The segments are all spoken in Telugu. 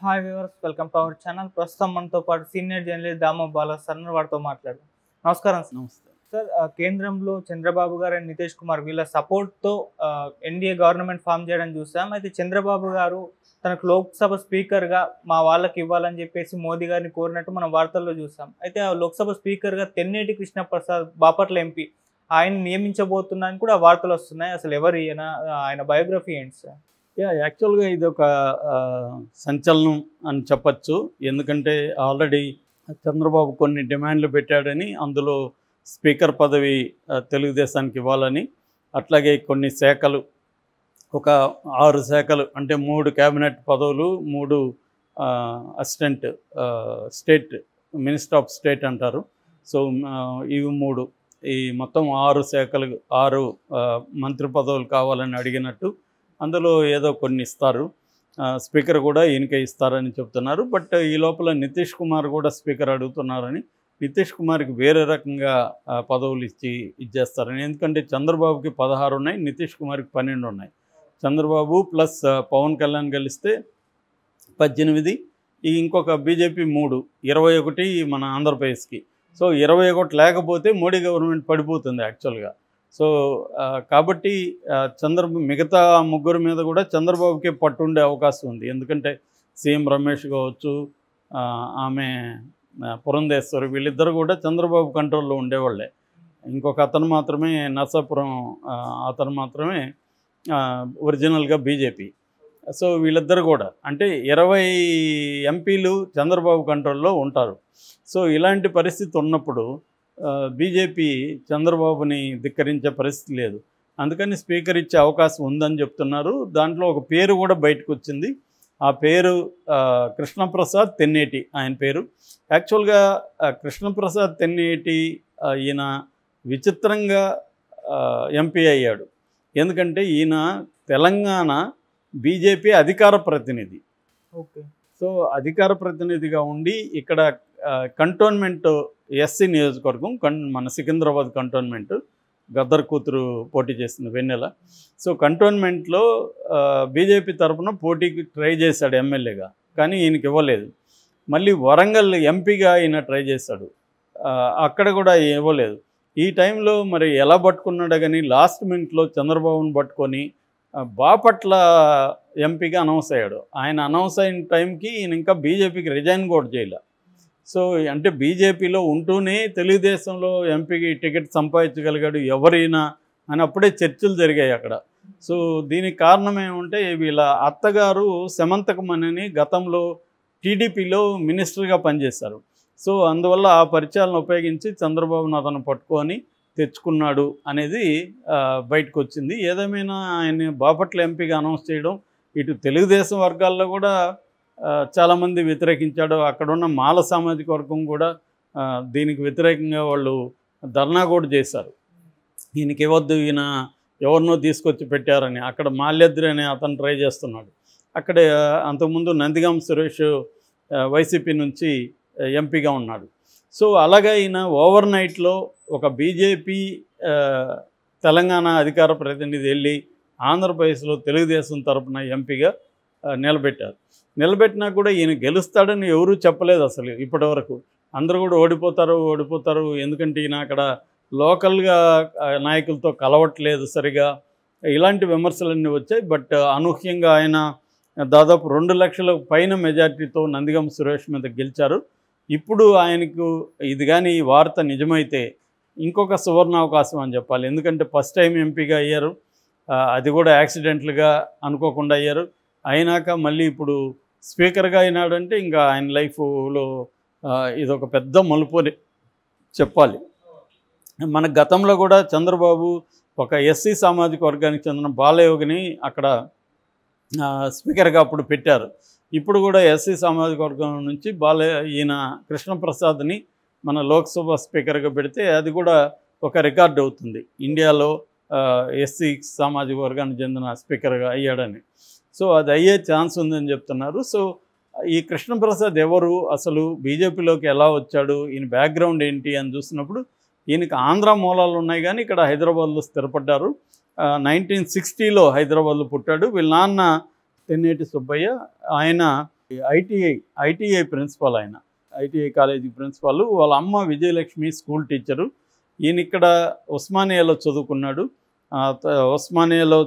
Hi viewers, welcome to our channel. ప్రస్తుతం మనతో పాటు senior journalist Damoh Bala sir వారితో మాట్లాడదాం. నమస్కారం సార్. నమస్తే సార్, కేంద్రంలో చంద్రబాబు గారు అండ్ నితీష్ కుమార్ వీళ్ళ సపోర్ట్తో ఎన్డీఏ గవర్నమెంట్ ఫామ్ చేయడం చూసాం. అయితే చంద్రబాబు గారు తనకు లోక్సభ స్పీకర్గా మా వాళ్ళకి ఇవ్వాలని చెప్పేసి మోదీ గారిని కోరినట్టు మనం వార్తల్లో చూసాం. అయితే ఆ లోక్సభ స్పీకర్గా తెన్నేటి కృష్ణప్రసాద్ బాపట్ల ఎంపీ ఆయన నియమించబోతున్నారని కూడా వార్తలు వస్తున్నాయి. అసలు ఎవరు ఈయన, ఆయన బయోగ్రఫీ ఏంటి సార్? యాక్చువల్గా ఇది ఒక సంచలనం అని చెప్పచ్చు. ఎందుకంటే ఆల్రెడీ చంద్రబాబు కొన్ని డిమాండ్లు పెట్టాడని, అందులో స్పీకర్ పదవి తెలుగుదేశానికి ఇవ్వాలని, అట్లాగే కొన్ని శాఖలు, ఒక 6 శాఖలు అంటే 3 క్యాబినెట్ పదవులు, 3 assistant state minister of state అంటారు. సో ఇవి 3, ఈ మొత్తం 6 శాఖలు, 6 మంత్రి పదవులు కావాలని అడిగినట్టు, అందులో ఏదో కొన్ని ఇస్తారు. స్పీకర్ కూడా ఈయనకే ఇస్తారని చెప్తున్నారు. బట్ ఈ లోపల నితీష్ కుమార్ కూడా స్పీకర్ అడుగుతున్నారని, నితీష్ కుమార్కి వేరే రకంగా పదవులు ఇచ్చేస్తారని. ఎందుకంటే చంద్రబాబుకి 16 ఉన్నాయి, నితీష్ కుమార్కి 12 ఉన్నాయి. చంద్రబాబు ప్లస్ పవన్ కళ్యాణ్ కలిస్తే 18, ఇంకొక బీజేపీ 3, 21 మన ఆంధ్రప్రదేశ్కి. సో 21 లేకపోతే మోడీ గవర్నమెంట్ పడిపోతుంది యాక్చువల్గా. సో కాబట్టి మిగతా 3 మీద కూడా చంద్రబాబుకే పట్టుండే అవకాశం ఉంది. ఎందుకంటే సీఎం రమేష్ కావచ్చు, ఆమె పురంధేశ్వరి, వీళ్ళిద్దరు కూడా చంద్రబాబు కంట్రోల్లో ఉండేవాళ్ళే. ఇంకొక అతను మాత్రమే నరసాపురం, అతను మాత్రమే ఒరిజినల్గా బీజేపీ. సో వీళ్ళిద్దరు కూడా అంటే 20 ఎంపీలు చంద్రబాబు కంట్రోల్లో ఉంటారు. సో ఇలాంటి పరిస్థితి ఉన్నప్పుడు బీజేపీ చంద్రబాబుని ధిక్కరించే పరిస్థితి లేదు. అందుకని స్పీకర్ ఇచ్చే అవకాశం ఉందని చెప్తున్నారు. దాంట్లో ఒక పేరు కూడా బయటకు వచ్చింది. ఆ పేరు కృష్ణప్రసాద్ తెన్నేటి, ఆయన పేరు. యాక్చువల్గా కృష్ణప్రసాద్ తెన్నేటి ఈయన విచిత్రంగా ఎంపీ అయ్యాడు. ఎందుకంటే ఈయన తెలంగాణ బీజేపీ అధికార ప్రతినిధి. ఓకే. సో అధికార ప్రతినిధిగా ఉండి ఇక్కడ కంటోన్మెంట్ ఎస్సీ నియోజకవర్గం, మన సికింద్రాబాద్ కంటోన్మెంట్, గద్దర్ కూతురు పోటీ చేసింది వెన్నెల. సో కంటోన్మెంట్లో బీజేపీ తరఫున పోటీకి ట్రై చేశాడు ఎమ్మెల్యేగా, కానీ ఈయనకి ఇవ్వలేదు. మళ్ళీ వరంగల్ ఎంపీగా ఈయన ట్రై చేశాడు, అక్కడ కూడా ఇవ్వలేదు. ఈ టైంలో మరి ఎలా పట్టుకున్నాడో కానీ లాస్ట్ మినిట్లో చంద్రబాబును పట్టుకొని బాపట్ల ఎంపీగా అనౌన్స్ అయ్యాడు. ఆయన అనౌన్స్ అయిన టైంకి ఈయన ఇంకా బీజేపీకి రిజైన్ కూడా చేయలే. సో అంటే బీజేపీలో ఉంటూనే తెలుగుదేశంలో ఎంపీకి టికెట్ సంపాదించగలిగాడు ఎవరైనా అని అప్పుడే చర్చలు జరిగాయి అక్కడ. సో దీనికి కారణం ఏమంటే, వీళ్ళ అత్తగారు సమంతకమణిని గతంలో టీడీపీలో మినిస్టర్గా పనిచేశారు. సో అందువల్ల ఆ పరిచయాలను ఉపయోగించి చంద్రబాబును అతను పట్టుకొని తెచ్చుకున్నాడు అనేది బయటకు వచ్చింది. ఏదేమైనా ఆయన బాపట్ల ఎంపీగా అనౌన్స్ చేయడం ఇటు తెలుగుదేశం వర్గాల్లో కూడా చాలామంది వ్యతిరేకించాడు. అక్కడున్న మాల సామాజిక వర్గం కూడా దీనికి వ్యతిరేకంగా వాళ్ళు ధర్నా కూడా చేశారు. ఈయనకి ఇవ్వద్దు, ఈయన ఎవరినో తీసుకొచ్చి పెట్టారని. అక్కడ మాల్యాద్రి అనే అతను ట్రై చేస్తున్నాడు. అక్కడే అంతకుముందు నందిగాం సురేష్ వైసీపీ నుంచి ఎంపీగా ఉన్నాడు. సో అలాగే ఈయన ఓవర్ నైట్లో ఒక బీజేపీ తెలంగాణ అధికార ప్రతినిధి వెళ్ళి ఆంధ్రప్రదేశ్లో తెలుగుదేశం తరపున ఎంపీగా నిలబెట్టినా కూడా ఈయన గెలుస్తాడని ఎవరూ చెప్పలేదు అసలు ఇప్పటివరకు. అందరూ కూడా ఓడిపోతారు, ఎందుకంటే ఈయన అక్కడ లోకల్గా నాయకులతో కలవట్లేదు సరిగా, ఇలాంటి విమర్శలన్నీ వచ్చాయి. బట్ అనూహ్యంగా ఆయన దాదాపు 2 లక్షల పైన మెజార్టీతో నందిగం సురేష్ మీద గెలిచారు. ఇప్పుడు ఆయనకు ఇది కానీ ఈ వార్త నిజమైతే ఇంకొక సువర్ణ అవకాశం అని చెప్పాలి. ఎందుకంటే ఫస్ట్ టైం ఎంపీగా అయ్యారు, అది కూడా యాక్సిడెంట్లుగా అనుకోకుండా అయ్యారు. అయినాక మళ్ళీ ఇప్పుడు స్పీకర్గా అయినాడంటే ఇంకా ఆయన లైఫ్లో ఇదొక పెద్ద మలుపు అని చెప్పాలి. మన గతంలో కూడా చంద్రబాబు ఒక ఎస్సీ సామాజిక వర్గానికి చెందిన బాలయోగిని అక్కడ స్పీకర్గా అప్పుడు పెట్టారు. ఇప్పుడు కూడా ఎస్సీ సామాజిక వర్గం నుంచి ఈయన కృష్ణప్రసాద్ని మన లోక్సభ స్పీకర్గా పెడితే అది కూడా ఒక రికార్డ్ అవుతుంది ఇండియాలో, ఎస్సీ సామాజిక వర్గానికి చెందిన స్పీకర్గా అయ్యాడని. సో అది అయ్యే ఛాన్స్ ఉందని చెప్తున్నారు. సో ఈ కృష్ణప్రసాద్ ఎవరు, అసలు బీజేపీలోకి ఎలా వచ్చాడు, ఈయన బ్యాక్గ్రౌండ్ ఏంటి అని చూసినప్పుడు ఈయనకి ఆంధ్ర మూలాలు ఉన్నాయి, కానీ ఇక్కడ హైదరాబాద్లో స్థిరపడ్డారు. 1960లో హైదరాబాద్లో పుట్టాడు. వీళ్ళ నాన్న తెన్నేటి సుబ్బయ్య, ఆయన ఐటీఐ ప్రిన్సిపాల్ ఆయన, ఐటీఐ కాలేజీ ప్రిన్సిపాల్. వాళ్ళ అమ్మ విజయలక్ష్మి స్కూల్ టీచరు. ఈయన ఇక్కడ ఉస్మానియాలో చదువుకున్నాడు. ఉస్మానియాలో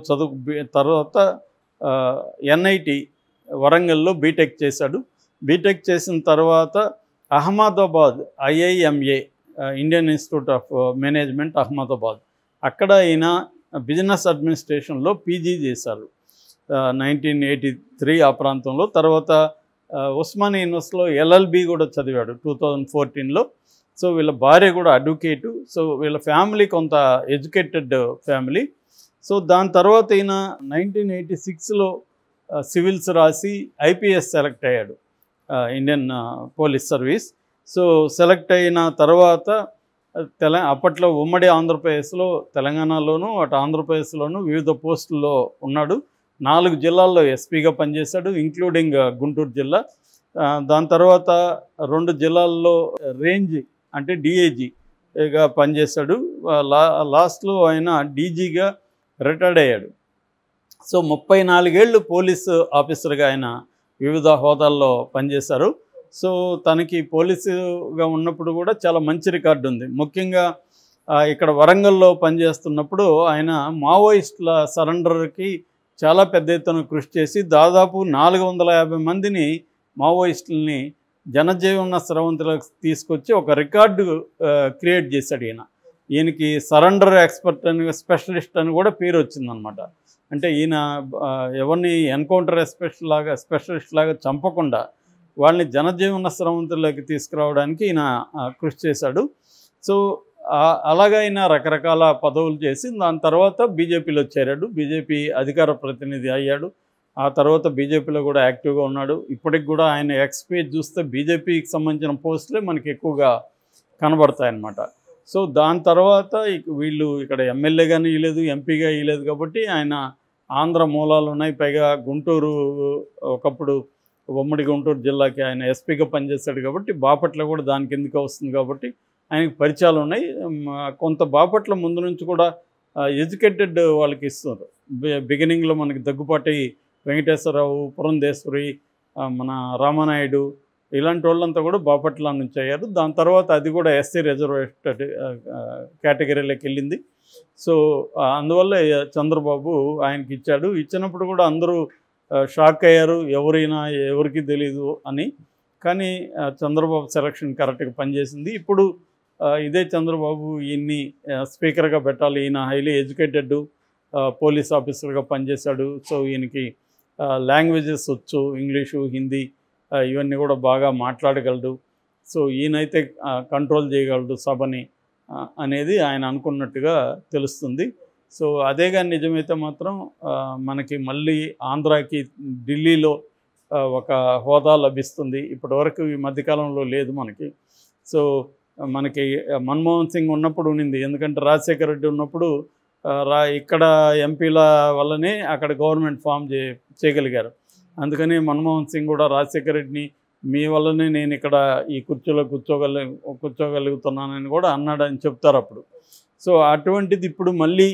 తర్వాత ఎన్ఐటి వరంగల్లో బీటెక్ చేశాడు. బీటెక్ చేసిన తర్వాత Ahmedabad IIMA, Indian institute of management, Ahmedabad, అక్కడ ఈయన బిజినెస్ అడ్మినిస్ట్రేషన్లో పీజీ చేశారు 1983 ఆ ప్రాంతంలో. తర్వాత ఉస్మానియా యూనివర్సిటీలో LLB కూడా చదివాడు 2014లో. సో వీళ్ళ భార్య కూడా అడ్వకేటు. సో వీళ్ళ ఫ్యామిలీ కొంత ఎడ్యుకేటెడ్ ఫ్యామిలీ. సో దాని తర్వాత ఈయన 1986లో సివిల్స్ రాసి IPS సెలెక్ట్ అయ్యాడు, Indian police service. So select అయిన తర్వాత అప్పట్లో ఉమ్మడి ఆంధ్రప్రదేశ్లో, తెలంగాణలోను అటు ఆంధ్రప్రదేశ్లోను వివిధ పోస్టుల్లో ఉన్నాడు. 4 జిల్లాల్లో ఎస్పీగా పనిచేశాడు, ఇంక్లూడింగ్ గుంటూరు జిల్లా. దాని తర్వాత 2 జిల్లాల్లో రేంజ్ అంటే DIGగా పనిచేశాడు. లాస్ట్లో ఆయన DGగా రిటైర్డ్ అయ్యాడు. సో 34 ఏళ్ళు పోలీసు ఆఫీసర్గా ఆయన వివిధ హోదాల్లో పనిచేశారు. సో తనకి పోలీసుగా ఉన్నప్పుడు కూడా చాలా మంచి రికార్డు ఉంది. ముఖ్యంగా ఇక్కడ వరంగల్లో పనిచేస్తున్నప్పుడు ఆయన మావోయిస్టుల సరెండర్కి చాలా పెద్ద ఎత్తున కృషి చేసి దాదాపు 450 మందిని మావోయిస్టులని జనజీవన స్రవంతులకు తీసుకొచ్చి ఒక రికార్డు క్రియేట్ చేశాడు. ఈయనకి సరెండర్ ఎక్స్పర్ట్ అని, స్పెషలిస్ట్ అని కూడా పేరు వచ్చిందనమాట. అంటే ఈయన ఎవరిని ఎన్కౌంటర్ స్పెషలిస్ట్ లాగా చంపకుండా వాళ్ళని జనజీవన స్రవంతుల్లోకి తీసుకురావడానికి ఈయన కృషి చేశాడు. సో అలాగా ఆయన రకరకాల పదవులు చేసి దాని తర్వాత బీజేపీలో చేరాడు. బీజేపీ అధికార ప్రతినిధి అయ్యాడు. ఆ తర్వాత బీజేపీలో కూడా యాక్టివ్గా ఉన్నాడు. ఇప్పటికి కూడా ఆయన ఎక్స్పేజ్ చూస్తే బీజేపీకి సంబంధించిన పోస్టులే మనకి ఎక్కువగా కనబడతాయన్నమాట. సో దాని తర్వాత వీళ్ళు ఇక్కడ ఎమ్మెల్యేగానే ఇవ్వలేదు, ఎంపీగా ఇవ్వలేదు కాబట్టి ఆయన ఆంధ్ర మూలాలు ఉన్నాయి. పైగా గుంటూరు, ఒకప్పుడు ఉమ్మడి గుంటూరు జిల్లాకి ఆయన ఎస్పీగా పనిచేశాడు కాబట్టి బాపట్ల కూడా దాని కిందకే వస్తుంది కాబట్టి ఆయనకి పరిచయాలు ఉన్నాయి. కొంత బాపట్ల ముందు నుంచి కూడా ఎడ్యుకేటెడ్ వాళ్ళకి ఇస్తున్నారు. బిగినింగ్లో మనకి దగ్గుపాటి వెంకటేశ్వరరావు, పురంధేశ్వరి, మన రామానాయుడు ఇలాంటి వాళ్ళంతా కూడా బాపట్ల నుంచి అయ్యారు. దాని తర్వాత అది కూడా SC రిజర్వేటెడ్ కేటగిరీలోకి వెళ్ళింది. సో అందువల్ల చంద్రబాబు ఆయనకి ఇచ్చాడు. ఇచ్చినప్పుడు కూడా అందరూ షాక్ అయ్యారు, ఎవరికి తెలీదు అని. కానీ చంద్రబాబు సెలక్షన్ కరెక్ట్గా పనిచేసింది. ఇప్పుడు ఇదే చంద్రబాబు ఈయన్ని స్పీకర్గా పెట్టాలి, ఈయన హైలీ ఎడ్యుకేటెడ్ పోలీస్ ఆఫీసర్గా పనిచేశాడు. సో ఈయనకి లాంగ్వేజెస్ వచ్చు, ఇంగ్లీషు, హిందీ ఇవన్నీ కూడా బాగా మాట్లాడగలడు. సో ఈయనైతే కంట్రోల్ చేయగలడు సభని అనేది ఆయన అనుకున్నట్టుగా తెలుస్తుంది. సో అదే కానీ నిజమైతే మాత్రం మనకి మళ్ళీ ఆంధ్రాకి ఢిల్లీలో ఒక హోదా లభిస్తుంది. ఇప్పటివరకు ఈ మధ్యకాలంలో లేదు మనకి. సో మనకి మన్మోహన్ సింగ్ ఉన్నప్పుడు ఉండింది, ఎందుకంటే రాజశేఖర రెడ్డి ఉన్నప్పుడు ఇక్కడ ఎంపీల వల్లనే అక్కడ గవర్నమెంట్ ఫామ్ చేయగలిగారు. అందుకని మన్మోహన్ సింగ్ కూడా రాజశేఖర రెడ్డిని మీ వల్లనే నేను ఇక్కడ ఈ కుర్చీలో కూర్చోగలుగుతున్నానని కూడా అన్నాడని చెప్తారు అప్పుడు. సో అటువంటిది ఇప్పుడు మళ్ళీ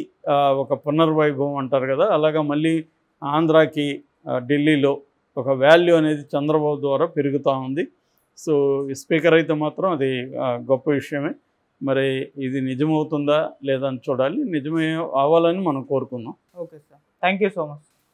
ఒక పునర్వైభవం అంటారు కదా, అలాగా మళ్ళీ ఆంధ్రాకి ఢిల్లీలో ఒక వాల్యూ అనేది చంద్రబాబు ద్వారా పెరుగుతూ ఉంది. సో స్పీకర్ అయితే మాత్రం అది గొప్ప విషయమే. మరి ఇది నిజమవుతుందా లేదా అని చూడాలి. నిజమే అవ్వాలని మనం కోరుకుందాం. Okay sir, thank you so much.